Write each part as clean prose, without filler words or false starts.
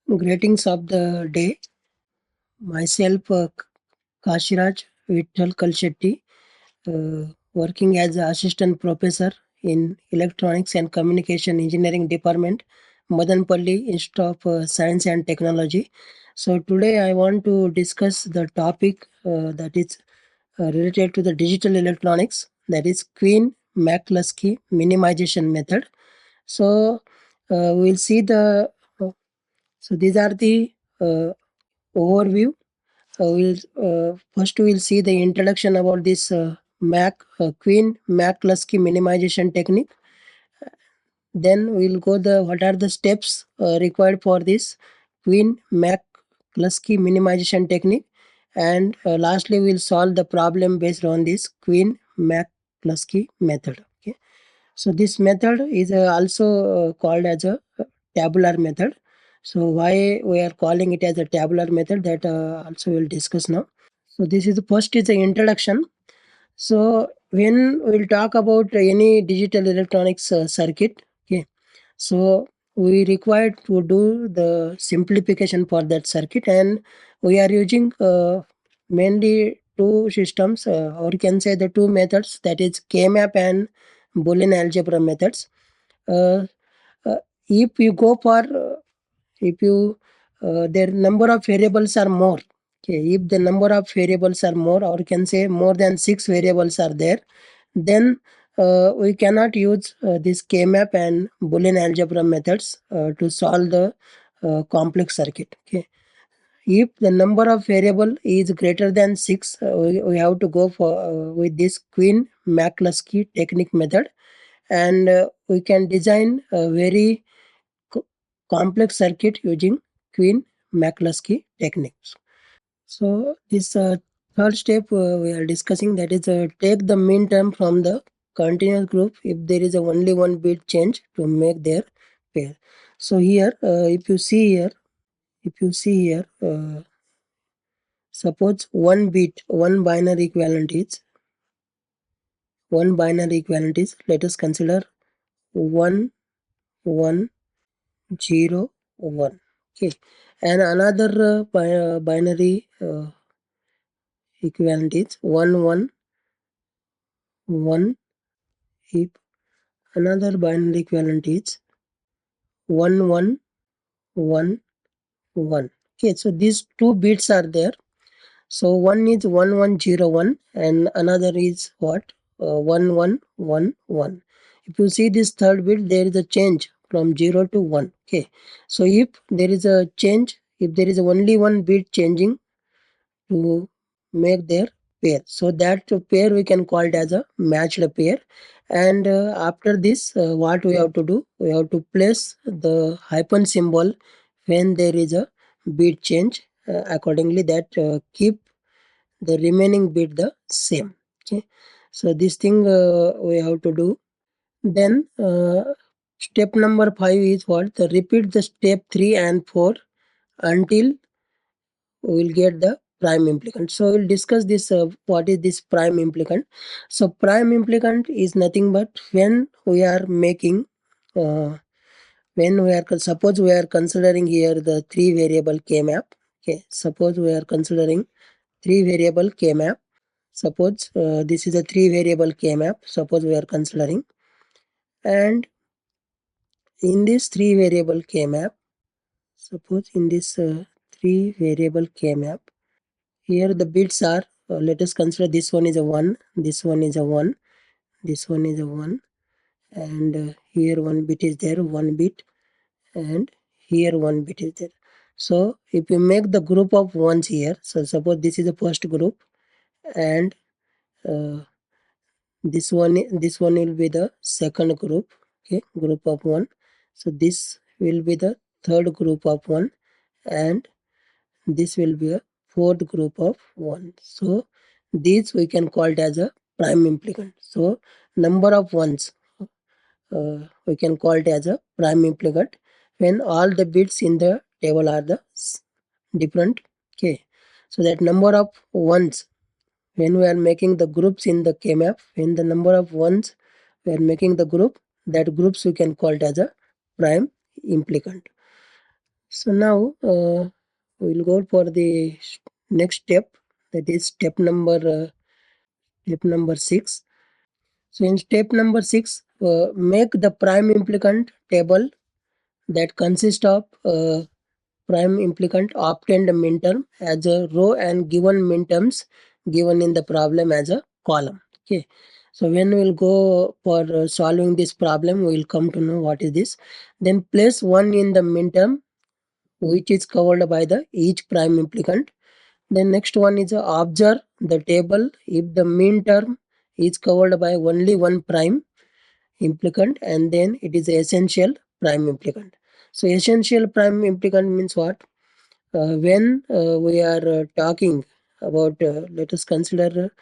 Greetings of the day. Myself, Kashiraj Kalshetti, working as an assistant professor in Electronics and Communication Engineering Department, Madanpalli Institute of Science and Technology. So today I want to discuss the topic that is related to the digital electronics, that is Quine Mccluskey Minimization method. So we'll see the these are the overview. First we'll see the introduction about this Quine Mccluskey minimization technique. Then we'll go the what are the steps required for this Quine Mccluskey minimization technique, and lastly we'll solve the problem based on this Quine Mccluskey method. Okay, so this method is also called as a tabular method. So why we are calling it as a tabular method, that also we'll discuss now. So this is the first is the introduction. So when we'll talk about any digital electronics circuit, okay, so we require to do the simplification for that circuit, and we are using mainly two systems, or you can say the two methods, that is K-map and Boolean algebra methods. Uh, uh, if you go for if you their number of variables are more, okay, if the number of variables are more, or you can say more than 6 variables are there, then we cannot use this K-map and Boolean algebra methods to solve the complex circuit. Okay, if the number of variable is greater than 6, we have to go for with this Quine Mccluskey technique method, and we can design a very complex circuit using Quine Mccluskey techniques. So this third step we are discussing, that is take the mean term from the continuous group if there is a only one bit change to make their pair. So here if you see here, suppose one binary equivalent is let us consider 1 1 0 1. Okay, and another binary equivalent is 1 1 1. If another binary equivalent is 1 1 1 1. Okay, so these two bits are there. So one is 1101 and another is what? 1111. If you see this third bit, there is a change from 0 to 1. Okay, so if there is a change, if there is only one bit changing to make their pair, so that pair we can call it as a matched pair. And after this, what we have to do, we have to place the hyphen symbol when there is a bit change, accordingly that keep the remaining bit the same. Okay, so this thing we have to do. Then step number 5 is what? The repeat the step 3 and 4 until we will get the prime implicant. So we'll discuss this what is this prime implicant. So prime implicant is nothing but when we are making suppose we are considering here the 3 variable K map. Okay, suppose we are considering 3 variable K map. Suppose this is a 3 variable K map, suppose we are considering, and in this 3 variable K map, suppose in this 3 variable K map, here the bits are, let us consider this one is a 1, this one is a 1, this one is a 1, and here one bit is there, 1 bit, and here 1 bit is there. So if you make the group of ones here, so suppose this is the first group, and uh, this one will be the second group. Okay, group of 1. So this will be the third group of 1, and this will be a fourth group of 1. So these we can call it as a prime implicant. So number of ones we can call it as a prime implicant when all the bits in the table are the different. Okay, so that number of ones when we are making the groups in the K-map, when the number of ones we are making the group, that groups we can call it as a prime implicant. So now we'll go for the next step, that is step number 6. So in step number 6, make the prime implicant table that consists of prime implicant obtained minterm as a row and given minterms given in the problem as a column. Okay. So when we'll go for solving this problem, we'll come to know what is this. Then place 1 in the minterm which is covered by the each prime implicant. Then next one is observe the table if the minterm is covered by only one prime implicant, and then it is essential prime implicant. So essential prime implicant means what? When we are talking about, let us consider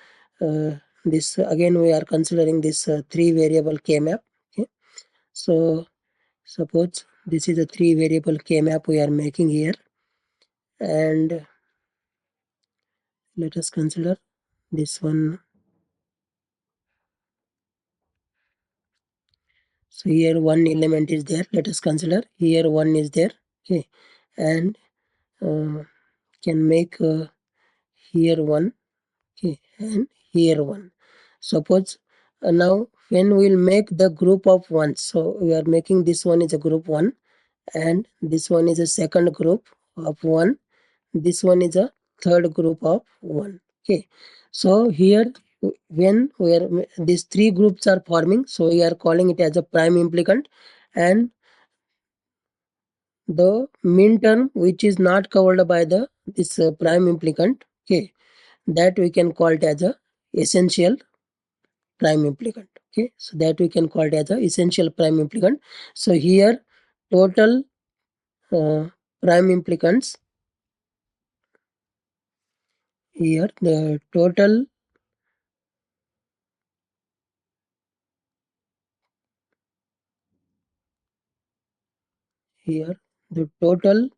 this again. We are considering this 3 variable K map. Okay. So suppose this is a 3 variable K map we are making here, and let us consider this one. So here one element is there. Let us consider here one is there. Okay, and can make here one. Okay, and here one. Suppose now when we'll make the group of ones, so we are making this one is a group 1, and this one is a second group of 1, this one is a third group of 1. Okay, so here when we are these 3 groups are forming, so we are calling it as a prime implicant, and the min term which is not covered by the this prime implicant, okay, that we can call it as a essential prime implicant. Okay, so that we can call it as a essential prime implicant. So here total prime implicants, here the total here the total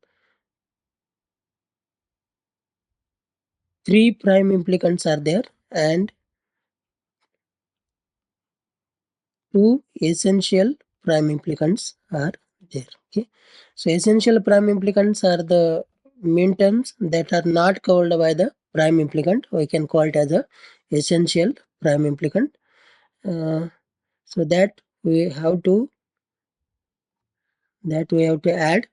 3 prime implicants are there, and 2 essential prime implicants are there. Okay, so essential prime implicants are the mean terms that are not covered by the prime implicant. We can call it as a essential prime implicant. So that we have to add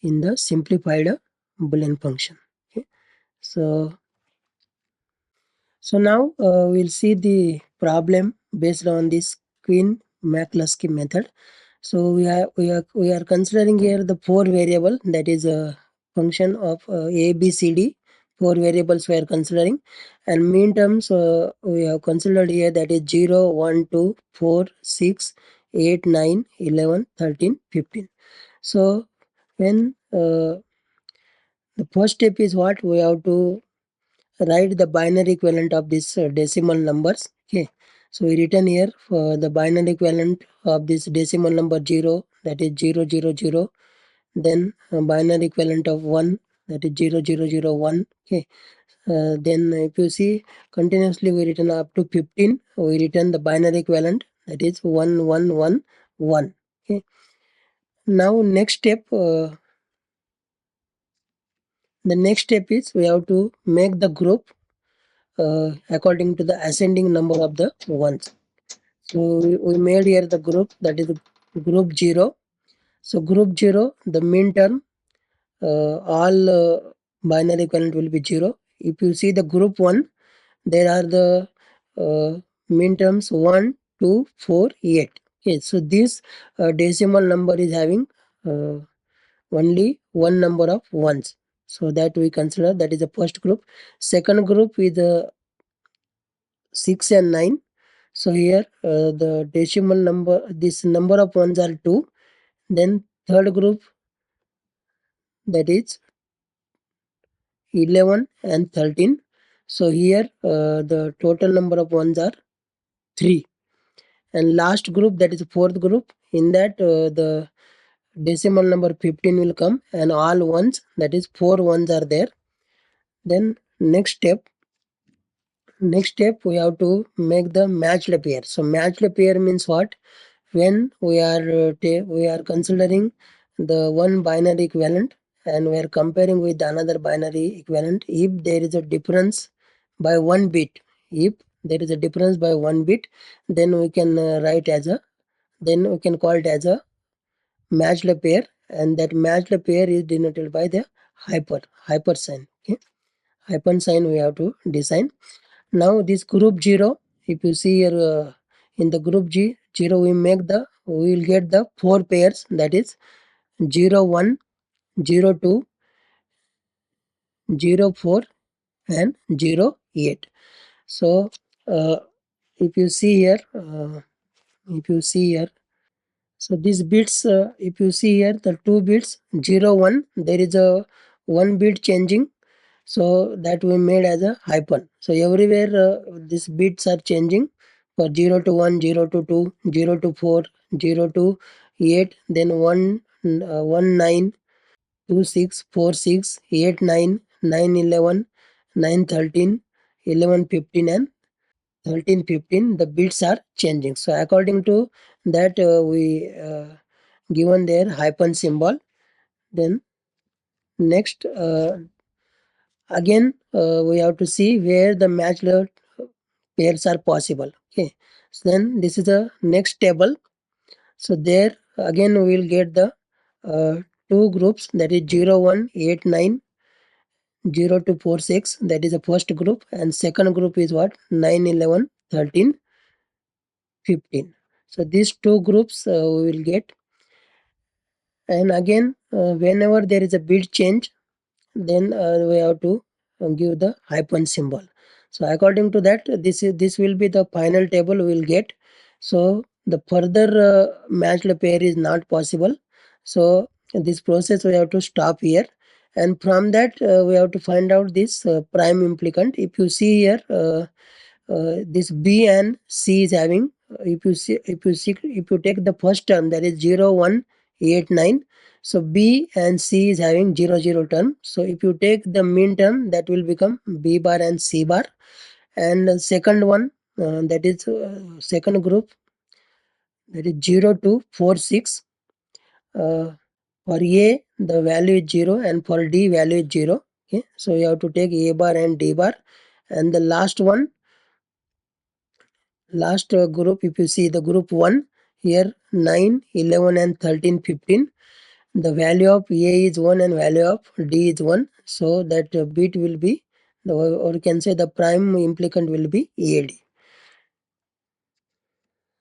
in the simplified Boolean function. Okay, so now we'll see the problem based on this Quine Mccluskey method. So we are considering here the 4 variable, that is a function of a b c d. 4 variables we are considering, and mean terms we have considered here, that is 0 1 2 4 6 8 9 11 13 15. So when the first step is what we have to write the binary equivalent of this decimal numbers. Okay, so we written here for the binary equivalent of this decimal number 0, that is 0 0 0, then binary equivalent of 1, that is 0 0 0 1. Okay, then if you see continuously we written up to 15, we written the binary equivalent, that is 1 1 1 1. Okay, now the next step is we have to make the group according to the ascending number of the ones. So we made here the group, that is group 0. So group 0, the mean term, all binary equivalent will be 0. If you see the group 1, there are the mean terms 1, 2, 4, 8. Okay, so this decimal number is having only one number of ones. So that we consider, that is the first group. Second group is 6 and 9. So here the decimal number, this number of ones are 2. Then third group, that is 11 and 13. So here the total number of ones are 3. And last group, that is fourth group, in that the decimal number 15 will come, and all ones, that is 4 ones are there. Then next step we have to make the matched pair. So matched pair means what? When we are considering the one binary equivalent and we are comparing with another binary equivalent. If there is a difference by 1 bit, if there is a difference by 1 bit, then we can write as a, then we can call it as a matched pair, and that matched pair is denoted by the hyper sign. Okay, hyper sign we have to design. Now this group 0, if you see here in the group 0, we will get the 4 pairs, that is 0 1, 0 2, 0 4 and 0 8. So if you see here, so these bits, if you see here, the 2 bits 0 1, there is a 1 bit changing, so that we made as a hyphen. So everywhere these bits are changing for 0 to 1, 0 to 2, 0 to 4, 0 to 8, then 1 1 9, 2 6, 4 6, 8 9, 9 11, 9 13, 11 15 and 13 15. The bits are changing. So according to that we given their hyphen symbol. Then next again we have to see where the matched pairs are possible. Okay, so then this is the next table. So there again we will get the two groups, that is 0 1 8 9, 0 to 4 6, that is the first group, and second group is what, 9 11 13 15. So these two groups we will get, and again whenever there is a bit change, then we have to give the hyphen symbol. So according to that, this will be the final table we will get. So the further matched pair is not possible. So this process we have to stop here, and from that we have to find out this prime implicant. If you see here, this B and C is having, if you take the first term, that is 0 1 8 9, so B and C is having 0 0 term. So if you take the mean term, that will become B bar and C bar. And the second one, that is second group, that is 0 to 4 6. For A the value is 0 and for D value is 0. Okay, so you have to take A bar and D bar. And the last one, last group, if you see the group 1, here 9 11 and 13 15, the value of A is 1 and value of D is 1, so that bit will be, or you can say the prime implicant will be AD.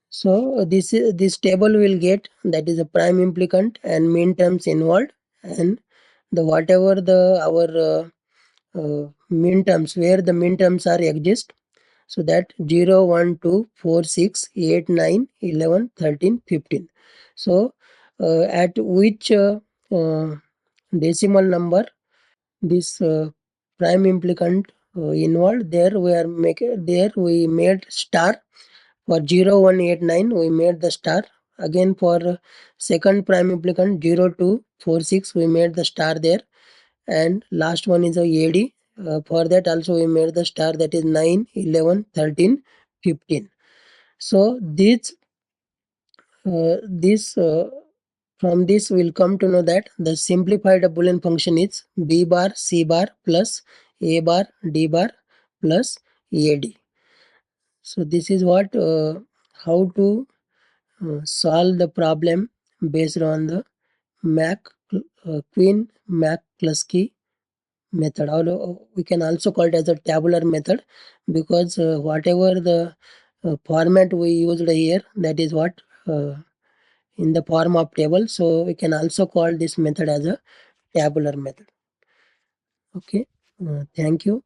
So this table will get, that is a prime implicant and mean terms involved, and the whatever the our mean terms, where the mean terms are exist. So that 0 1 2 4 6 8 9 11 13 15. So at which decimal number this prime implicant involved, there we are making, there we made star. For 0 1 8 9 we made the star. Again for second prime implicant 0 2 4 6 we made the star there, and last one is a AD. For that also we made the star, that is 9 11 13 15. So this from this we'll come to know that the simplified Boolean function is B bar C bar plus A bar D bar plus AD. So this is what how to solve the problem based on the Quine Mccluskey method. Although we can also call it as a tabular method, because whatever the format we used here, that is what in the form of table. So we can also call this method as a tabular method. Okay, thank you.